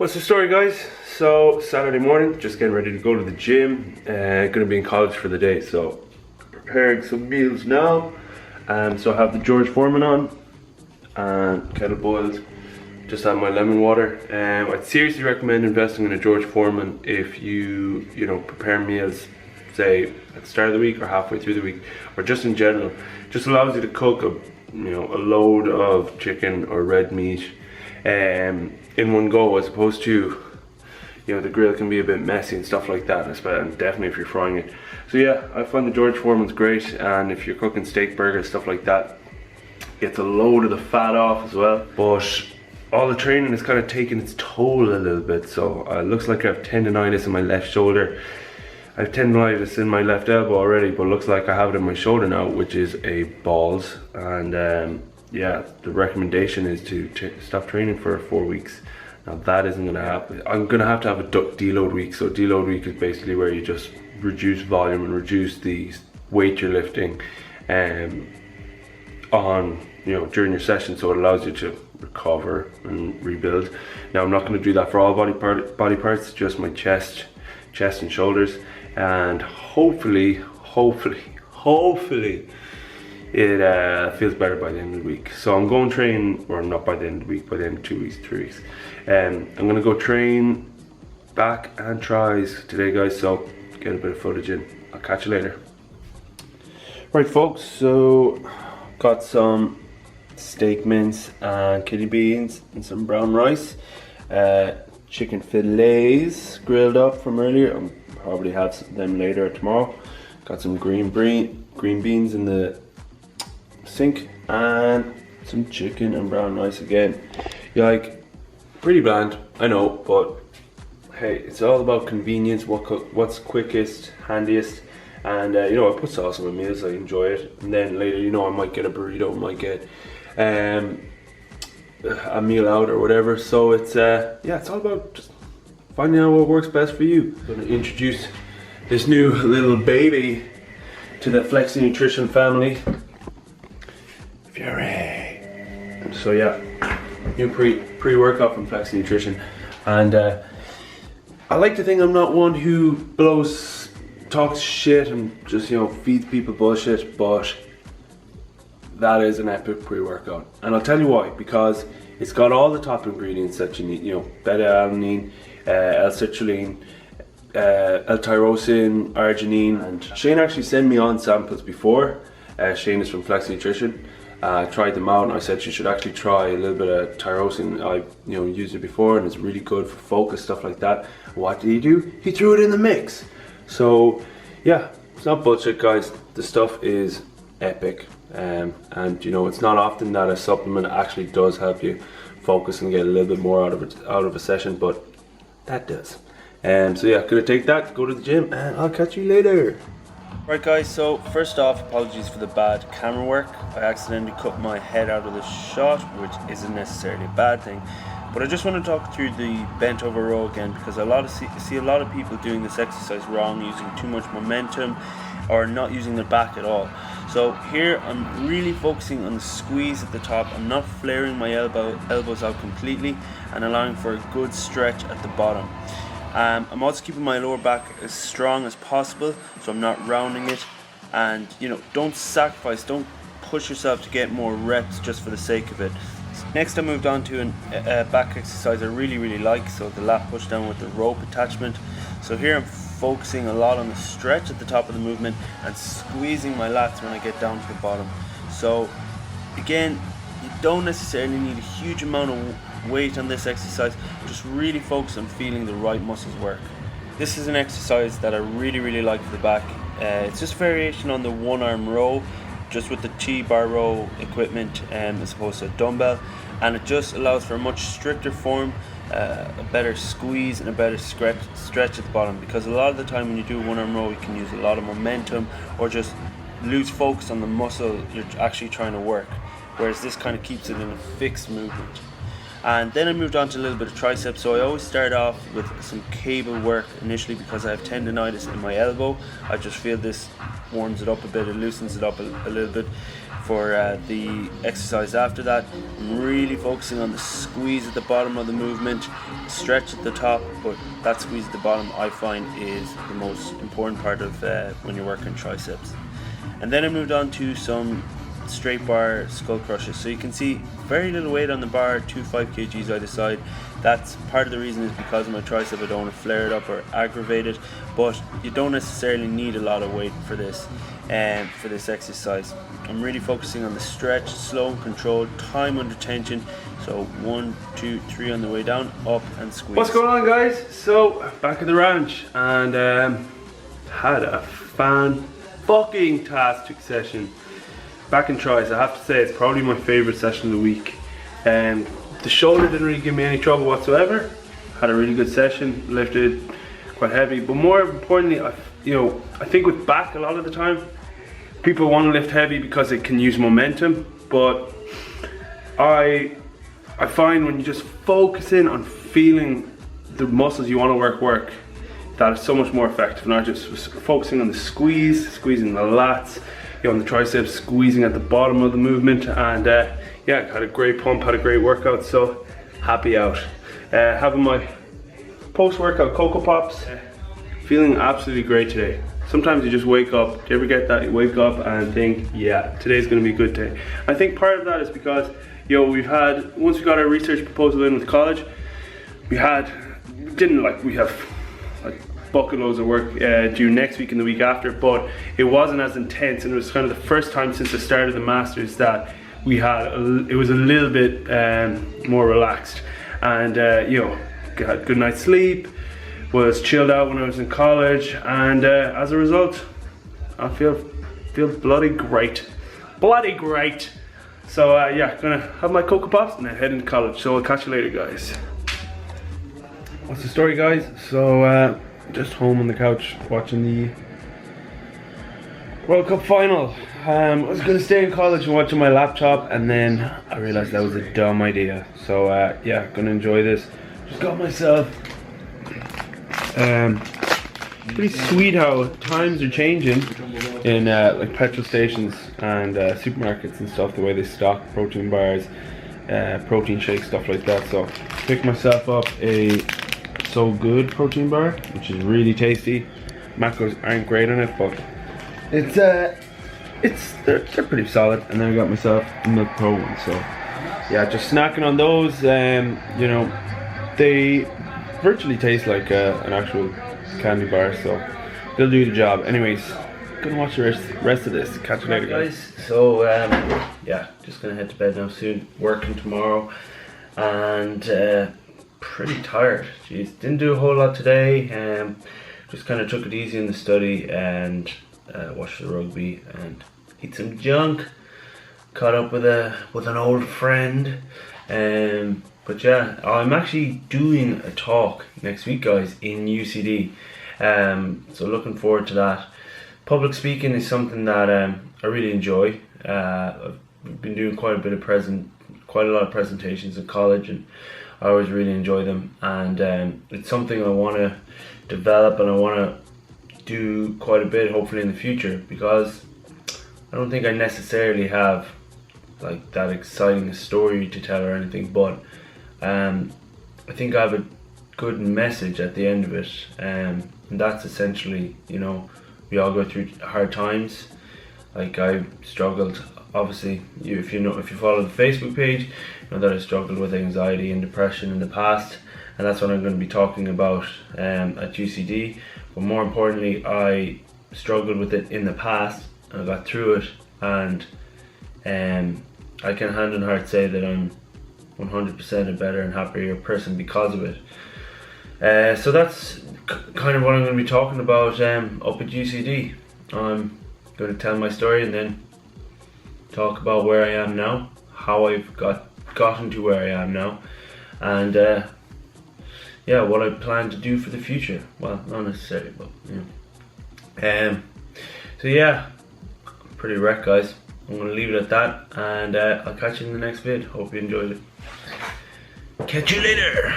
What's the story, guys? So Saturday morning, just getting ready to go to the gym. Gonna be in college for the day, so preparing some meals now. So I have the George Foreman on and kettle boiled. Just have my lemon water. I'd seriously recommend investing in a George Foreman if you prepare meals, say at the start of the week or halfway through the week, or just in general. Just allows you to cook a load of chicken or red meat in one go, as opposed to the grill can be a bit messy and stuff like that, and definitely if you're frying it. So yeah, I find the George Foreman's great, and if you're cooking steak burgers, stuff like that, gets a load of the fat off as well. But all the training is kind of taking its toll a little bit, so it looks like I have tendonitis in my left shoulder. I have tendonitis in my left elbow already, but looks like I have it in my shoulder now, which is a balls. And yeah, the recommendation is to stop training for 4 weeks. Now that isn't going to happen. I'm going to have a deload week. So deload week is basically where you just reduce volume and reduce the weight you're lifting on during your session, so it allows you to recover and rebuild. Now I'm not going to do that for all body parts, just my chest and shoulders, and hopefully it feels better by the end of the week. So I'm going to train, or not by the end of the week, by the end of 2 weeks, 3 weeks. I'm going to go train back and tries today, guys, so get a bit of footage in. I'll catch you later. Right folks, so got some steak mince and kidney beans and some brown rice. Chicken fillets grilled up from earlier. I'll probably have them later tomorrow. Got some green beans in the sink and some chicken and brown rice again. Pretty bland, I know, but hey, it's all about convenience, what's quickest, handiest. And I put sauce on my meals, I enjoy it. And then later, I might get a burrito, might get a meal out or whatever. So it's it's all about just finding out what works best for you. I'm going to introduce this new little baby to the Flexi Nutrition family. Fury. So yeah, new pre-workout from Flexi Nutrition, and I like to think I'm not one who talks shit and just feeds people bullshit, but that is an epic pre-workout, and I'll tell you why. Because it's got all the top ingredients that you need, beta-alanine, L-citrulline, L-tyrosine, arginine. And Shane actually sent me on samples before. Shane is from Flexi Nutrition. I tried them out and I said you should actually try a little bit of tyrosine. I used it before and it's really good for focus, stuff like that. What did he do? He threw it in the mix. So yeah, it's not bullshit, guys. The stuff is epic, and it's not often that a supplement actually does help you focus and get a little bit more out of a session, but that does. So yeah, gonna take that, go to the gym, and I'll catch you later. Right guys, so first off, apologies for the bad camera work. I accidentally cut my head out of the shot, which isn't necessarily a bad thing, but I just want to talk through the bent over row again, because I see a lot of people doing this exercise wrong, using too much momentum or not using their back at all. So here I'm really focusing on the squeeze at the top. I'm not flaring my elbows out completely and allowing for a good stretch at the bottom. I'm also keeping my lower back as strong as possible, so I'm not rounding it. And don't don't push yourself to get more reps just for the sake of it. Next I moved on to a back exercise I really like, so the lat push down with the rope attachment. So here I'm focusing a lot on the stretch at the top of the movement and squeezing my lats when I get down to the bottom. So again, you don't necessarily need a huge amount of weight on this exercise, just really focus on feeling the right muscles work. This is an exercise that I really like for the back. It's just variation on the one arm row, just with the T-bar row equipment as opposed to a dumbbell, and it just allows for a much stricter form, a better squeeze and a better stretch at the bottom, because a lot of the time when you do one arm row you can use a lot of momentum or just lose focus on the muscle you're actually trying to work, whereas this kind of keeps it in a fixed movement. And then I moved on to a little bit of triceps. So I always start off with some cable work initially, because I have tendonitis in my elbow. I just feel this warms it up a bit, it loosens it up a little bit for the exercise after that. I'm really focusing on the squeeze at the bottom of the movement, stretch at the top, but that squeeze at the bottom I find is the most important part of when you're working triceps. And then I moved on to some straight bar skull crushes. So you can see very little weight on the bar, 2 5 kgs either side. That's part of the reason is because of my tricep. I don't want to flare it up or aggravate it, but you don't necessarily need a lot of weight for this exercise. I'm really focusing on the stretch, slow and controlled, time under tension. So 1 2 3 on the way down, up and squeeze. What's going on, guys? So back at the ranch, and had a fan-fucking-tastic session. Back in tries, I have to say it's probably my favourite session of the week. The shoulder didn't really give me any trouble whatsoever. Had a really good session, lifted quite heavy, but more importantly, I think with back a lot of the time, people want to lift heavy because it can use momentum, but I find when you just focus in on feeling the muscles you want to work, that is so much more effective. Not just focusing on the squeezing the lats, on the triceps, squeezing at the bottom of the movement, and yeah, had a great pump, had a great workout, so happy out. Having my post-workout Cocoa Pops, feeling absolutely great today. Sometimes you just wake up, do you ever get that? You wake up and think, yeah, today's gonna be a good day. I think part of that is because, once we got our research proposal in with college, we have bucket loads of work due next week and the week after, but it wasn't as intense, and it was kind of the first time since the start of the Masters that it was a little bit more relaxed, and had a good night's sleep, was chilled out when I was in college, and as a result I feel bloody great. So yeah, gonna have my Cocoa Pops and then head into college, so I'll catch you later, guys. What's the story, guys? So just home on the couch watching the World Cup final. I was gonna stay in college and watch on my laptop, and then I realized that was a dumb idea. So yeah, gonna enjoy this. Just got myself pretty sweet how times are changing in like petrol stations and supermarkets and stuff, the way they stock protein bars, protein shakes, stuff like that. So picked myself up a So Good protein bar, which is really tasty. Macros aren't great on it, but they're pretty solid. And then I got myself a Milk Pro one. So yeah, just snacking on those. They virtually taste like an actual candy bar, so they'll do the job. Anyways, gonna watch the rest of this. Catch you later, guys. So yeah, just gonna head to bed now soon. Working tomorrow, and pretty tired. Jeez, didn't do a whole lot today. Just kind of took it easy in the study and watched the rugby and eat some junk. Caught up with an old friend. But yeah, I'm actually doing a talk next week, guys, in UCD. So looking forward to that. Public speaking is something that I really enjoy. I've been doing quite a lot of presentations in college, and I always really enjoy them, and it's something I want to develop, and I want to do quite a bit hopefully in the future, because I don't think I necessarily have like that exciting a story to tell or anything, but I think I have a good message at the end of it, and that's essentially, we all go through hard times. Like I struggled, obviously, if you follow the Facebook page, you know that I struggled with anxiety and depression in the past, and that's what I'm going to be talking about at UCD. But more importantly, I struggled with it in the past, and I got through it, and I can hand on heart say that I'm 100% a better and happier person because of it. So that's kind of what I'm going to be talking about up at UCD. I'm going to tell my story and then talk about where I am now, how I've gotten to where I am now, and yeah, what I plan to do for the future. Well, not necessarily, but so yeah, I'm pretty wrecked, guys. I'm going to leave it at that, and I'll catch you in the next vid. Hope you enjoyed it. Catch you later.